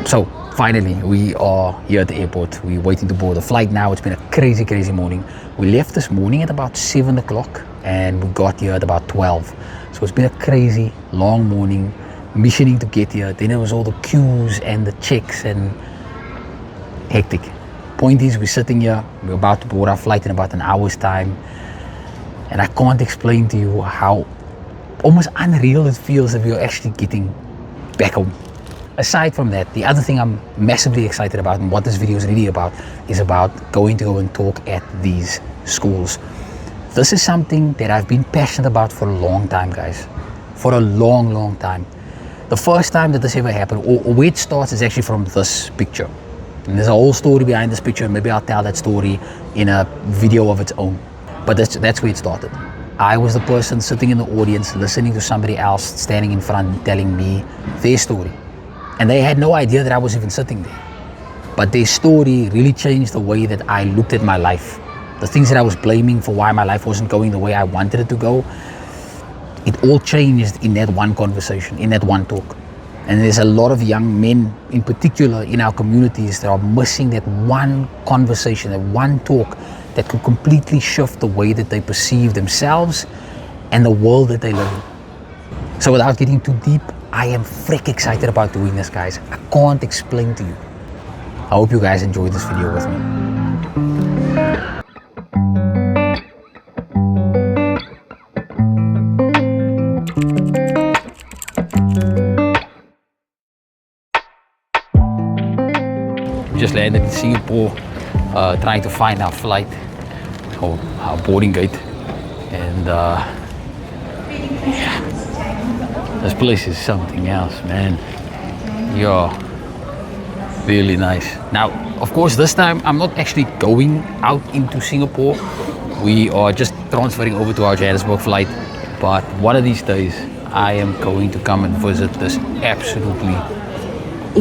So finally we are here at the airport. We're waiting to board the flight now. It's been a crazy morning. We left this morning at about 7 o'clock and we got here at about 12. So it's been a crazy long morning, missioning to get here. Then it was all the queues and the checks and hectic. Point is, we're sitting here, we're about to board our flight in about an hour's time, and I can't explain to you how almost unreal it feels if you're actually getting back home. Aside from that, the other thing I'm massively excited about and what this video is really about is about going to go and talk at these schools. This is something that I've been passionate about for a long time, guys. For a long time. The first time that this ever happened, or where it starts, is actually from this picture. And there's a whole story behind this picture. Maybe I'll tell that story in a video of its own. But that's where it started. I was the person sitting in the audience, listening to somebody else standing in front telling me their story. And they had no idea that I was even sitting there. But their story really changed the way that I looked at my life. The things that I was blaming for why my life wasn't going the way I wanted it to go, it all changed in that one conversation, in that one talk. And there's a lot of young men, in particular in our communities, that are missing that one conversation, that one talk that could completely shift the way that they perceive themselves and the world that they live in. So without getting too deep, I am frick excited about doing this, guys. I can't explain to you. I hope you guys enjoyed this video with me. We just landed in Singapore, trying to find our flight, or our boarding gate, and yeah. This place is something else, man. Yeah, really nice. Now, of course, this time I'm not actually going out into Singapore. We are just transferring over to our Johannesburg flight. But one of these days, I am going to come and visit this absolutely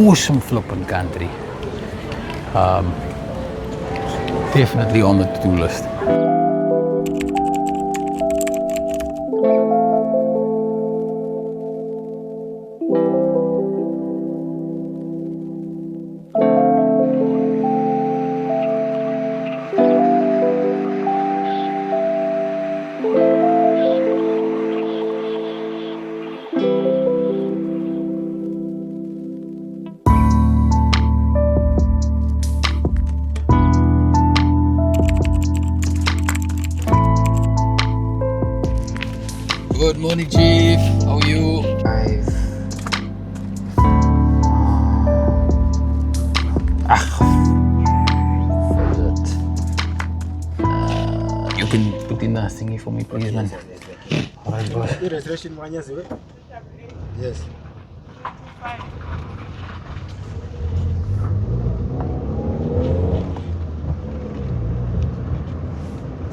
awesome flippin' country. Definitely on the to-do list. Good morning, Chief. How are you? You can put in a thingy for me, please, man. Alright, boss. Yes.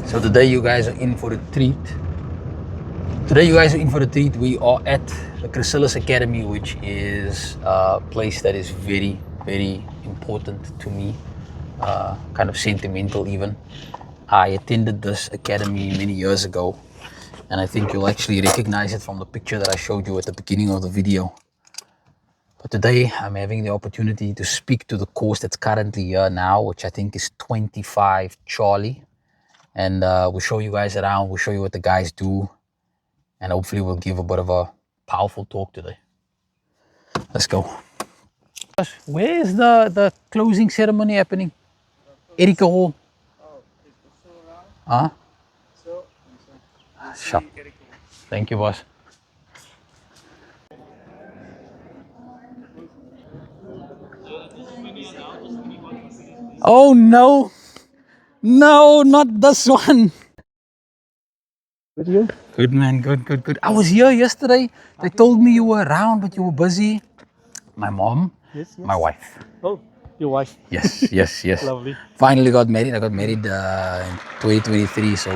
So today you guys are in for a treat. We are at the Chrysalis Academy, which is a place that is very important to me, kind of sentimental even. I attended this academy many years ago, and I think you'll actually recognize it from the picture that I showed you at the beginning of the video. But today I'm having the opportunity to speak to the course that's currently here now, which I think is 25 Charlie. And we'll show you guys around, we'll show you what the guys do, and hopefully we'll give a bit of a powerful talk today. Let's go. Where is the closing ceremony happening? Erika Hall. Huh? Sure. Thank you, boss. Oh no! No, not this one! With you? Good, man, good. I was here yesterday. They told me you were around, but you were busy. My mom, Yes. my wife. Oh, your wife. Yes. Lovely. Finally got married. I got married in 2023, so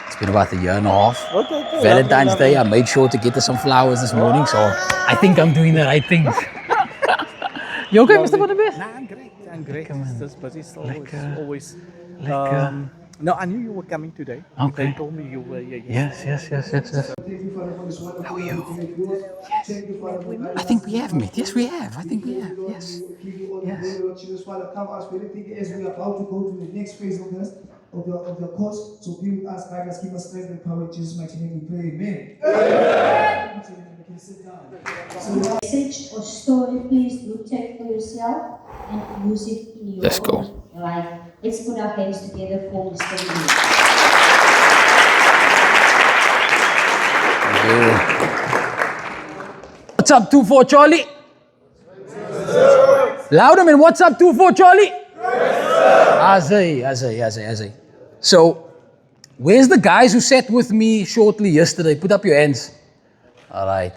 it's been about a year and a half. Okay. Valentine's Day, I made sure to get her some flowers this morning, so I think I'm doing the right things. You okay, Mr. Van der Beek? Nah, I'm great. Come on. Just busy. It's always. Lekker. No, I knew you were coming today. Okay. They told me you were here. Yes. How are you? Yes. I think we have met. Yes, we have. I think we have. Yes. Yes. Come as we as we are about to go to the next phase of this of the course. So be with us, guide us, give us strength and power in Jesus' mighty name. We pray, amen. Amen. You can sit down. So, message or story, please do take for yourself and use it in your Let's go. own life. Let's put our hands together for Mr. Lee. What's up, 2-4 Charlie? Louder, man. What's up, 2-4 Charlie? Azay. So, where's the guys who sat with me shortly yesterday? Put up your hands. All right.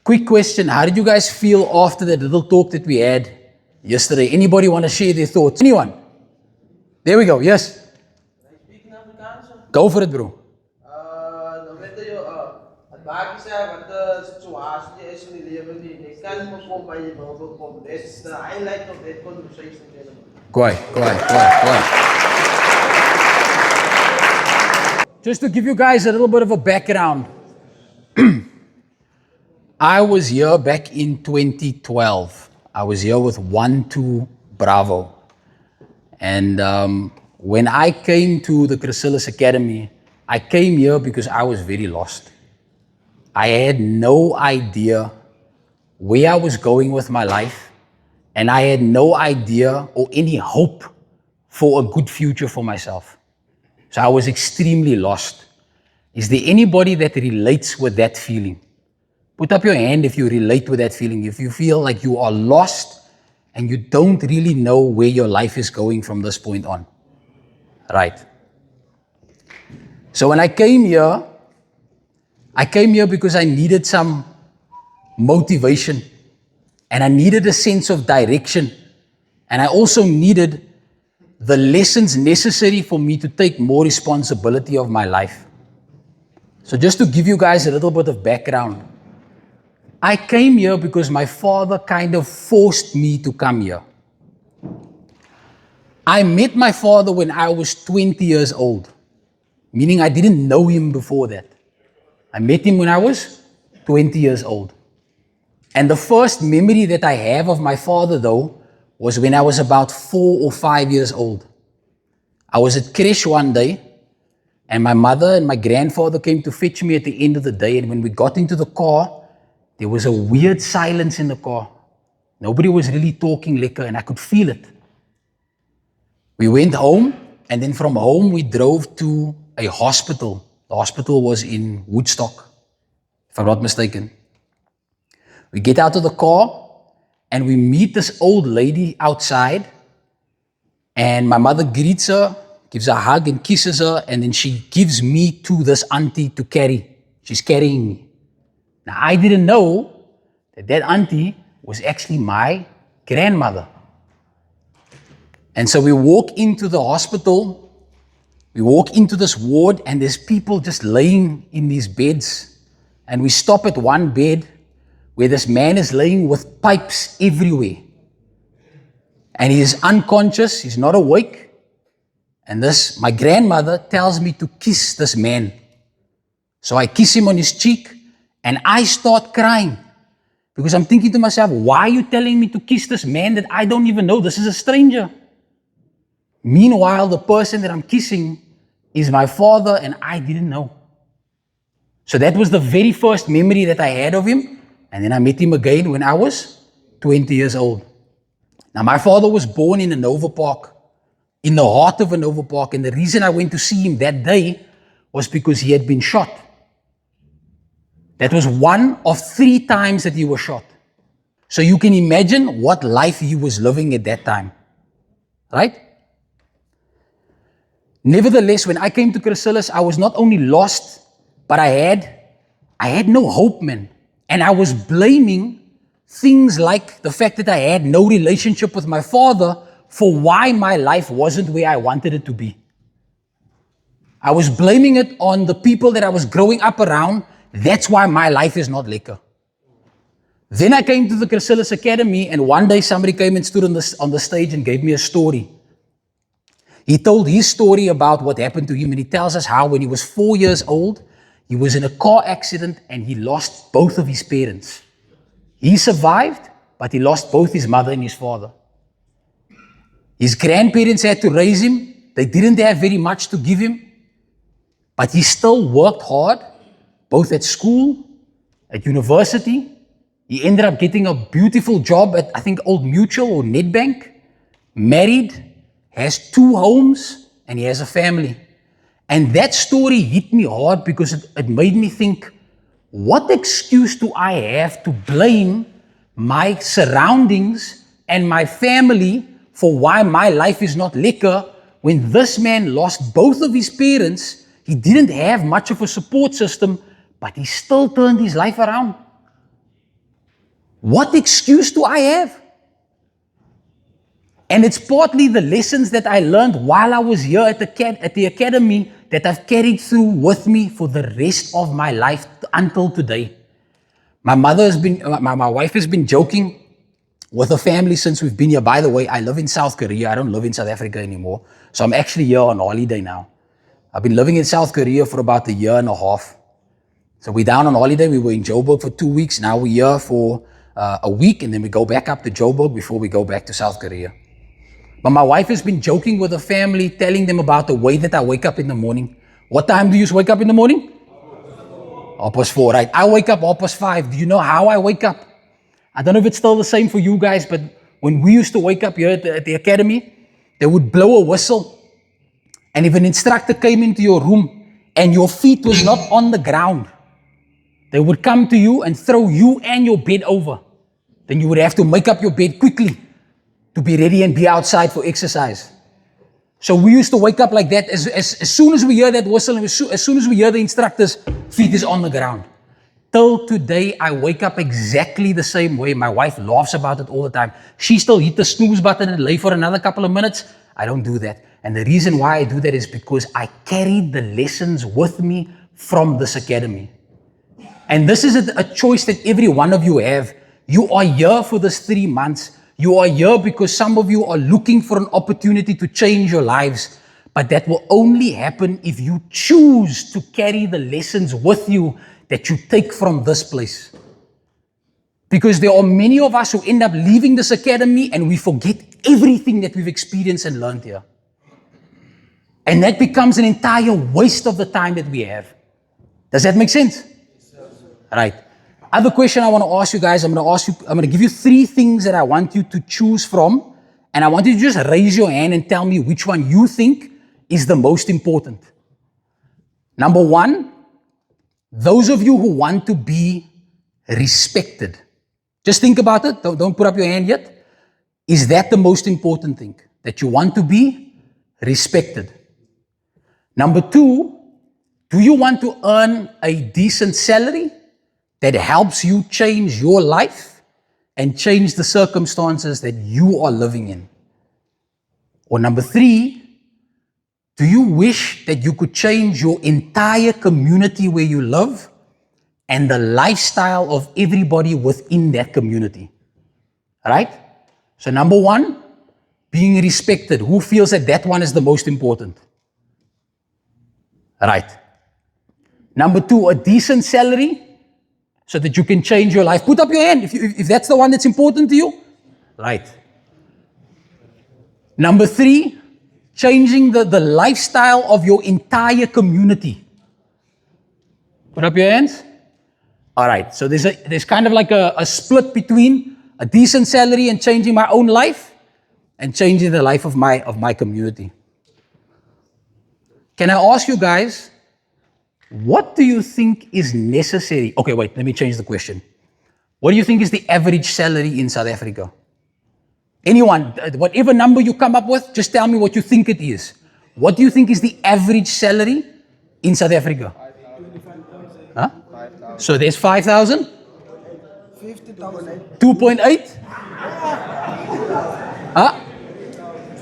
Quick question. How did you guys feel after that little talk that we had yesterday? Anybody want to share their thoughts? Anyone? There we go. Yes. Go for it, bro. Dan weet je, het maakt niet uit wat de situatie is in je leven. Je kan me gewoon bij je wil komen. Dit is de highlight of dit conversation. Quiet. Just to give you guys a little bit of a background. I was here back in 2012. I was here with 1-2 Bravo. And when I came to the Chrysalis Academy, I came here because I was very lost. I had no idea where I was going with my life, and I had no idea or any hope for a good future for myself. So I was extremely lost. Is there anybody that relates with that feeling? Put up your hand if you relate with that feeling, if you feel like you are lost and you don't really know where your life is going from this point on. Right. So when I came here because I needed some motivation and I needed a sense of direction, and I also needed the lessons necessary for me to take more responsibility of my life. So just to give you guys a little bit of background, I came here because my father kind of forced me to come here. I met my father when I was 20 years old, meaning I didn't know him before that. I met him when I was 20 years old. And the first memory that I have of my father, though, was when I was about 4 or 5 years old. I was at creche one day, and my mother and my grandfather came to fetch me at the end of the day, and when we got into the car, there was a weird silence in the car. Nobody was really talking lekker, and I could feel it. We went home, and then from home we drove to a hospital. The hospital was in Woodstock, if I'm not mistaken. We get out of the car, and we meet this old lady outside, and my mother greets her, gives her a hug and kisses her, and then she gives me to this auntie to carry. She's carrying me. Now, I didn't know that auntie was actually my grandmother. And so we walk into the hospital, we walk into this ward, and there's people just laying in these beds. And we stop at one bed where this man is laying with pipes everywhere. And he is unconscious, he's not awake. And my grandmother tells me to kiss this man. So I kiss him on his cheek, and I start crying. Because I'm thinking to myself, why are you telling me to kiss this man that I don't even know? This is a stranger. Meanwhile, the person that I'm kissing is my father, and I didn't know. So that was the very first memory that I had of him. And then I met him again when I was 20 years old. Now, my father was born in Hanover Park, in the heart of Hanover Park. And the reason I went to see him that day was because he had been shot. That was one of 3 times that he was shot. So you can imagine what life he was living at that time. Right? Nevertheless, when I came to Chrysalis, I was not only lost, but I had no hope, man. And I was blaming things like the fact that I had no relationship with my father for why my life wasn't where I wanted it to be. I was blaming it on the people that I was growing up around. That's why my life is not lekker. Then I came to the Chrysalis Academy, and one day somebody came and stood on the stage and gave me a story. He told his story about what happened to him, and he tells us how when he was 4 years old, he was in a car accident and he lost both of his parents. He survived, but he lost both his mother and his father. His grandparents had to raise him. They didn't have very much to give him, but he still worked hard, both at school, at university. He ended up getting a beautiful job at, I think, Old Mutual or Nedbank, married, has 2 homes, and he has a family. And that story hit me hard because it made me think, what excuse do I have to blame my surroundings and my family for why my life is not lekker when this man lost both of his parents? He didn't have much of a support system, but he still turned his life around. What excuse do I have? And it's partly the lessons that I learned while I was here at the academy that I've carried through with me for the rest of my life until today. My wife has been joking with her family since we've been here. By the way, I live in South Korea. I don't live in South Africa anymore. So I'm actually here on holiday now. I've been living in South Korea for about 1.5 years. So we're down on holiday. We were in Joburg for 2 weeks. Now we're here for a week, and then we go back up to Joburg before we go back to South Korea. But my wife has been joking with her family, telling them about the way that I wake up in the morning. What time do you wake up in the morning? 4:30, right? I wake up 5:30. Do you know how I wake up? I don't know if it's still the same for you guys, but when we used to wake up here at the academy, they would blow a whistle. And if an instructor came into your room and your feet was not on the ground, they would come to you and throw you and your bed over. Then you would have to make up your bed quickly to be ready and be outside for exercise. So we used to wake up like that. As soon as we hear that whistle, and as soon as we hear the instructor's feet is on the ground. Till today, I wake up exactly the same way. My wife laughs about it all the time. She still hit the snooze button and lay for another couple of minutes. I don't do that. And the reason why I do that is because I carried the lessons with me from this academy. And this is a choice that every one of you have. You are here for this 3 months. You are here because some of you are looking for an opportunity to change your lives. But that will only happen if you choose to carry the lessons with you that you take from this place. Because there are many of us who end up leaving this academy and we forget everything that we've experienced and learned here. And that becomes an entire waste of the time that we have. Does that make sense? Right. Other question I want to ask you guys, I'm going to give you 3 things that I want you to choose from. And I want you to just raise your hand and tell me which one you think is the most important. Number 1, those of you who want to be respected. Just think about it. Don't put up your hand yet. Is that the most important thing? That you want to be respected? Number 2, do you want to earn a decent salary that helps you change your life and change the circumstances that you are living in? Or number 3, do you wish that you could change your entire community where you live and the lifestyle of everybody within that community? Right? So number 1, being respected. Who feels that that one is the most important? Right. Number 2, a decent salary so that you can change your life. Put up your hand if that's the one that's important to you. Right. Number 3, changing the lifestyle of your entire community. Put up your hands. All right. So there's kind of like a split between a decent salary and changing my own life and changing the life of my community. Can I ask you guys, what do you think is necessary? Okay, wait, let me change the question. What do you think is the average salary in South Africa? Anyone, whatever number you come up with, just tell me what you think it is. What do you think is the average salary in South Africa? 25,000. Huh? So there's 5,000? 50,000. 2.8? Huh?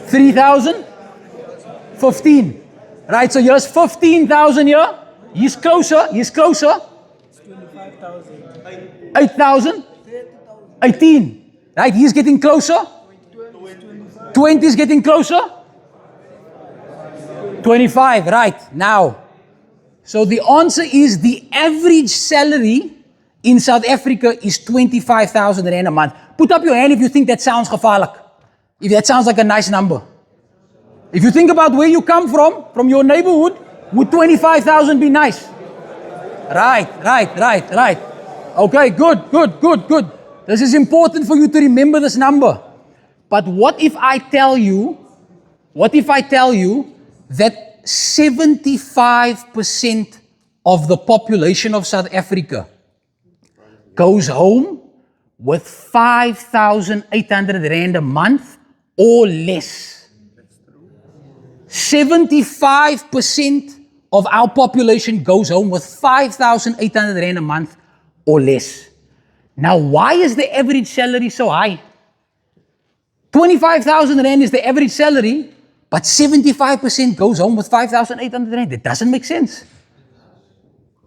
3,000? 15. Right, so here's 15,000 here. He's closer. 25,000. 8,000? 18. Right, he's getting closer. 20 is getting closer. 25, right. Now, so the answer is the average salary in South Africa is 25,000 Rand a month. Put up your hand if you think that sounds gevaarlijk. If that sounds like a nice number. If you think about where you come from your neighborhood, would 25,000 be nice? Right. Okay, good. This is important for you to remember this number. But what if I tell you that 75% of the population of South Africa goes home with 5,800 Rand a month or less? 75% of our population goes home with 5,800 Rand a month or less. Now, why is the average salary so high? 25,000 Rand is the average salary, but 75% goes home with 5,800 Rand. It doesn't make sense.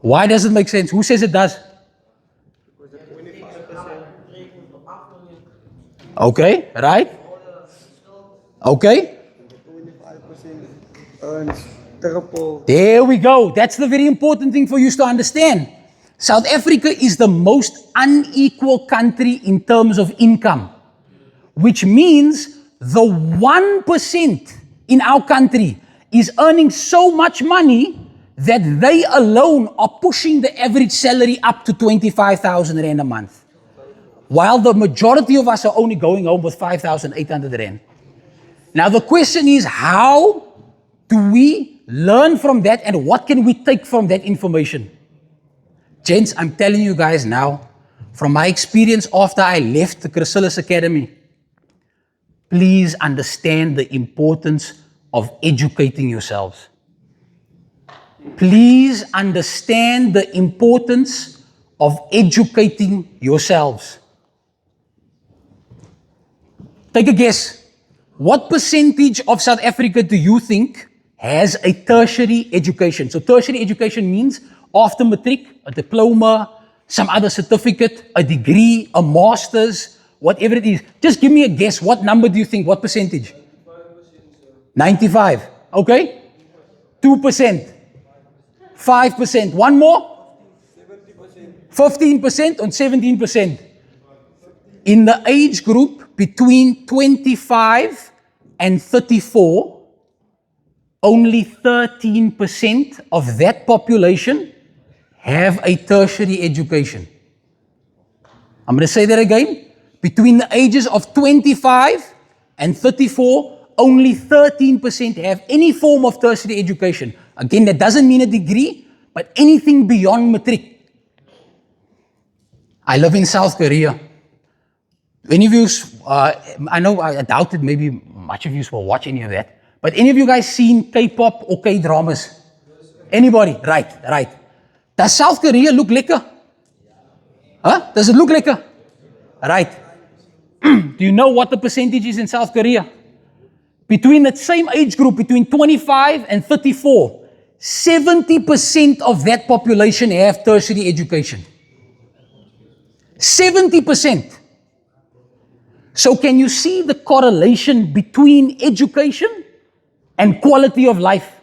Why does it make sense? Who says it does? Okay, right? Okay. There we go. That's the very important thing for you to understand. South Africa is the most unequal country in terms of income, which means the 1% in our country is earning so much money that they alone are pushing the average salary up to 25,000 Rand a month, while the majority of us are only going home with 5,800 Rand. Now the question is, how do we learn from that and what can we take from that information? Gents, I'm telling you guys now, from my experience after I left the Chrysalis Academy, please understand the importance of educating yourselves. Please understand the importance of educating yourselves. Take a guess. What percentage of South Africa do you think has a tertiary education? So tertiary education means after matric, a diploma, some other certificate, a degree, a master's, whatever it is. Just give me a guess. What number do you think? What percentage? 95. Okay. 2%. 5%. One more? 15% and 17%. In the age group between 25 and 34, only 13% of that population have a tertiary education. I'm going to say that again. Between the ages of 25 and 34, only 13% have any form of tertiary education. Again, that doesn't mean a degree, but anything beyond matric. I live in South Korea. Any of you, I know, I doubt it, maybe much of you will watch any of that, but any of you guys seen K-pop or K-dramas? Anybody? Right. Does South Korea look lekker? Huh? Does it look lekker? Right. Do you know what the percentage is in South Korea? Between that same age group, between 25 and 34, 70% of that population have tertiary education. 70%. So can you see the correlation between education and quality of life?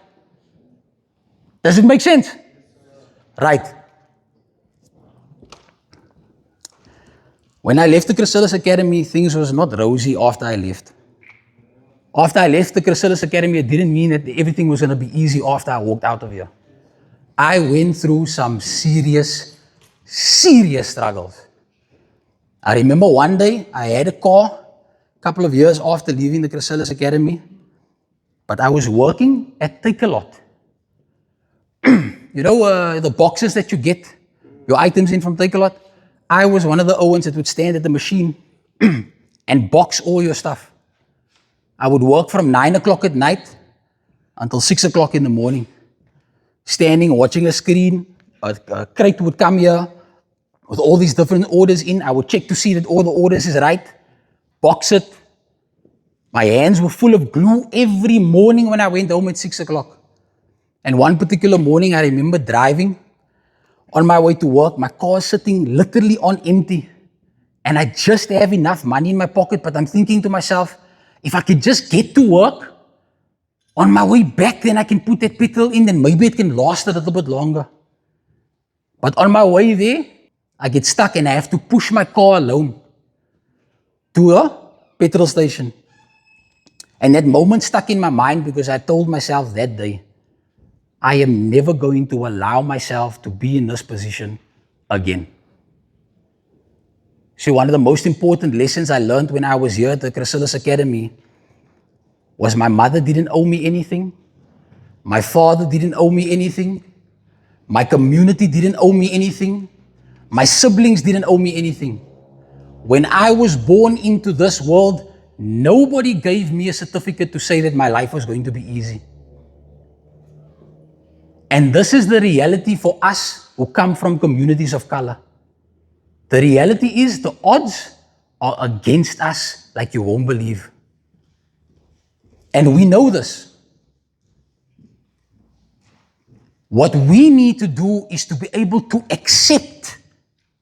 Does it make sense? Right. When I left the Chrysalis Academy, things was not rosy after I left. After I left the Chrysalis Academy, it didn't mean that everything was going to be easy after I walked out of here. I went through some serious struggles. I remember one day I had a car, a couple of years after leaving the Chrysalis Academy, but I was working at Take a Lot. You know the boxes that you get, your items in from Take a Lot? I was one of the Owens that would stand at the machine and box all your stuff. I would work from 9 o'clock at night until 6 o'clock in the morning, standing, watching a screen. A crate would come here with all these different orders in. I would check to see that all the orders is right, box it. My hands were full of glue every morning when I went home at 6 o'clock. And one particular morning, I remember driving on my way to work, my car sitting literally on empty. And I just have enough money in my pocket, but I'm thinking to myself, if I could just get to work, On my way back, then I can put that petrol in, then maybe it can last a little bit longer. But on my way there, I get stuck and I have to push my car alone to a petrol station. And that moment stuck in my mind because I told myself that day, I am never going to allow myself to be in this position again. See, one of the most important lessons I learned when I was here at the Chrysalis Academy was my mother didn't owe me anything. My father didn't owe me anything. My community didn't owe me anything. My siblings didn't owe me anything. When I was born into this world, nobody gave me a certificate to say that my life was going to be easy. And this is the reality for us who come from communities of color. The reality is the odds are against us like you won't believe. And we know this. What we need to do is to be able to accept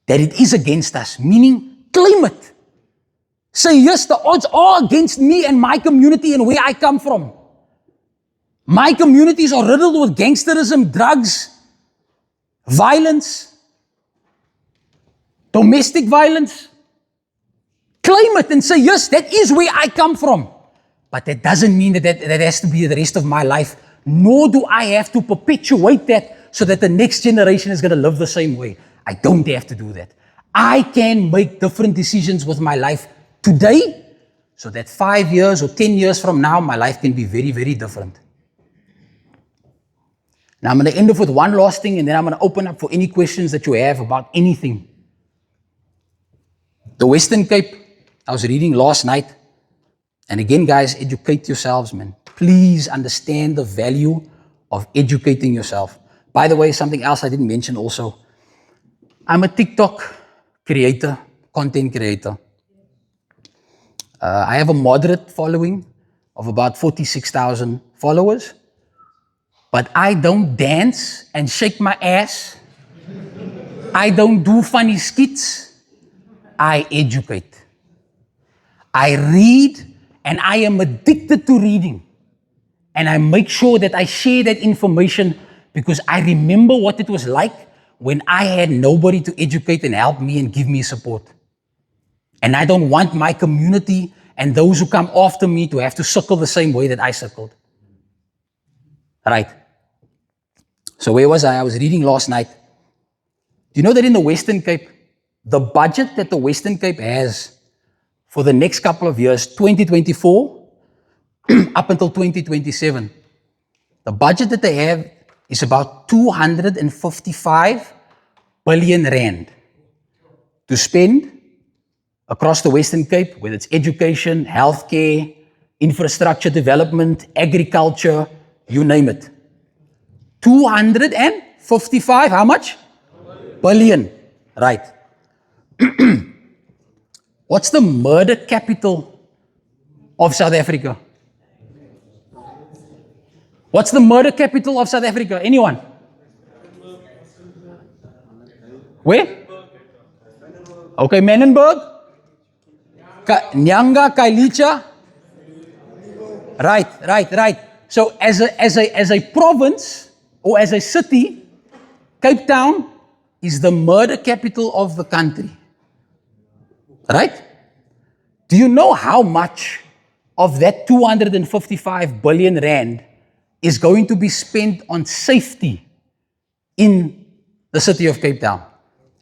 that it is against us, meaning claim it. Say, yes, the odds are against me and my community and where I come from. My communities are riddled with gangsterism, drugs, violence, domestic violence. Claim it and say, yes, that is where I come from. But that doesn't mean that has to be the rest of my life, nor do I have to perpetuate that so that the next generation is going to live the same way. I don't have to do that. I can make different decisions with my life today so that 5 years or 10 years from now, my life can be very, very different. Now, I'm going to end off with one last thing, and then I'm going to open up for any questions that you have about anything. The Western Cape, I was reading last night. And again, guys, educate yourselves, man. Please understand the value of educating yourself. By the way, something else I didn't mention also. I'm a TikTok creator, content creator. I have a moderate following of about 46,000 followers. But I don't dance and shake my ass. I don't do funny skits. I educate. I read, and I am addicted to reading. And I make sure that I share that information because I remember what it was like when I had nobody to educate and help me and give me support. And I don't want my community and those who come after me to have to circle the same way that I circled. Right. So where was I? I was reading last night. Do you know that in the Western Cape, the budget that the Western Cape has for the next couple of years, 2024 up until 2027, the budget that they have is about 255 billion rand to spend across the Western Cape, whether it's education, healthcare, infrastructure development, agriculture, you name it. 255, how much? Billion. Right. What's the murder capital of South Africa? What's the murder capital of South Africa? Anyone? Where? Okay, Menenberg? Nyanga, Kailicha? Right. So as a province, or as a city, Cape Town is the murder capital of the country. Right? Do you know how much of that 255 billion rand is going to be spent on safety in the city of Cape Town?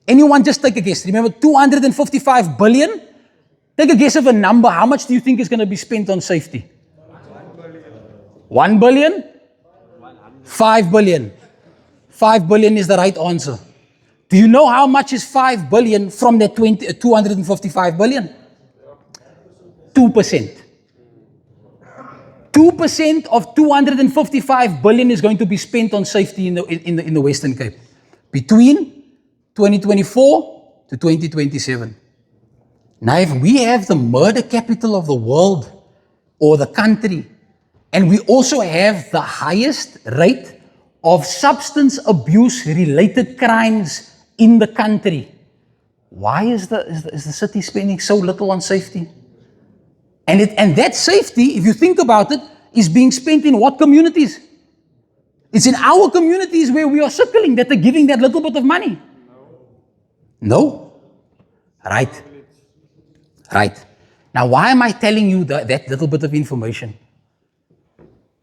Anyone just take a guess? Remember, 255 billion? Take a guess of a number. How much do you think is going to be spent on safety? 1 billion? 5 billion. 5 billion is the right answer. Do you know how much is 5 billion from that 255 billion? 2%. 2% of 255 billion is going to be spent on safety in the Western Cape between 2024 to 2027. Now, if we have the murder capital of the world or the country, and we also have the highest rate of substance abuse related crimes in the country, why is the city spending so little on safety? And that safety, if you think about it, is being spent in what communities? It's in our communities where we are circling that are giving that little bit of money. No? Right. Right. Now, why am I telling you that little bit of information?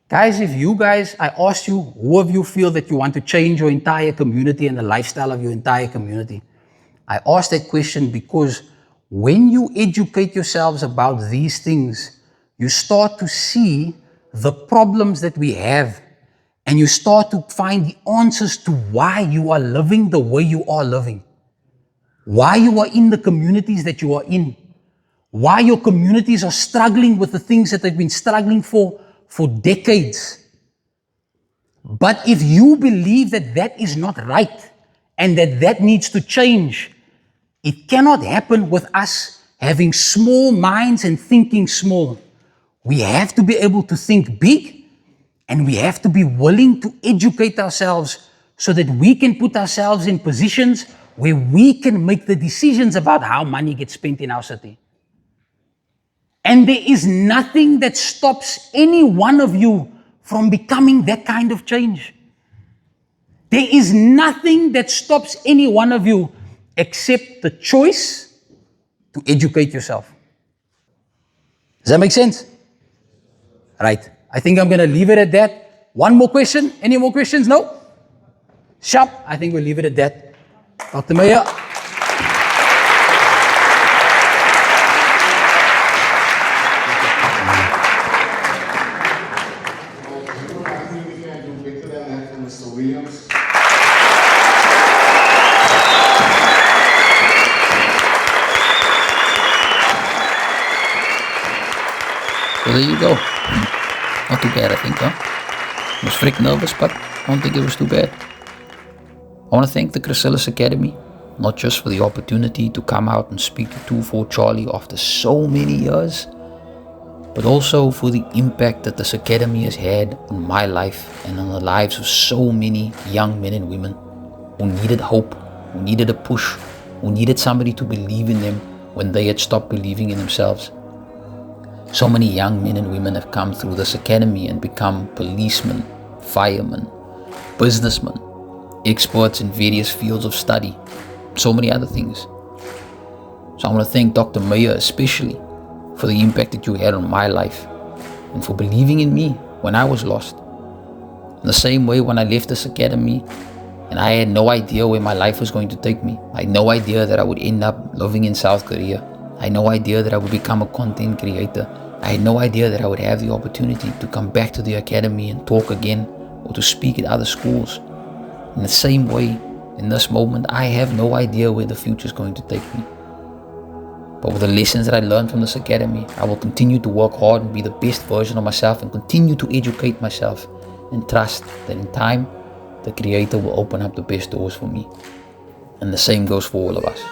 Guys, I asked you, who of you feel that you want to change your entire community and the lifestyle of your entire community? I asked that question because when you educate yourselves about these things, you start to see the problems that we have, and you start to find the answers to why you are living the way you are living, why you are in the communities that you are in, why your communities are struggling with the things that they've been struggling for decades. But if you believe that that is not right and that needs to change, it cannot happen with us having small minds and thinking small. We have to be able to think big, and we have to be willing to educate ourselves so that we can put ourselves in positions where we can make the decisions about how money gets spent in our city. And there is nothing that stops any one of you from becoming that kind of change. There is nothing that stops any one of you except the choice to educate yourself. Does that make sense? Right. I think I'm going to leave it at that. One more question? Any more questions? No? Sharp. I think we'll leave it at that. Dr. Meyer. Mr. Williams. So there you go. Not too bad, I think, huh? I was freaking nervous, but I don't think it was too bad. I want to thank the Chrysalis Academy, not just for the opportunity to come out and speak to 2-4 Charlie after so many years, but also for the impact that this academy has had on my life and on the lives of so many young men and women who needed hope, who needed a push, who needed somebody to believe in them when they had stopped believing in themselves. So many young men and women have come through this academy and become policemen, firemen, businessmen, experts in various fields of study, so many other things. So I want to thank Dr. Meyer especially for the impact that you had on my life and for believing in me when I was lost. In the same way, when I left this academy and I had no idea where my life was going to take me, I had no idea that I would end up living in South Korea. I had no idea that I would become a content creator. I had no idea that I would have the opportunity to come back to the academy and talk again or to speak at other schools. In the same way, in this moment, I have no idea where the future is going to take me. But with the lessons that I learned from this academy, I will continue to work hard and be the best version of myself and continue to educate myself and trust that in time, the Creator will open up the best doors for me. And the same goes for all of us.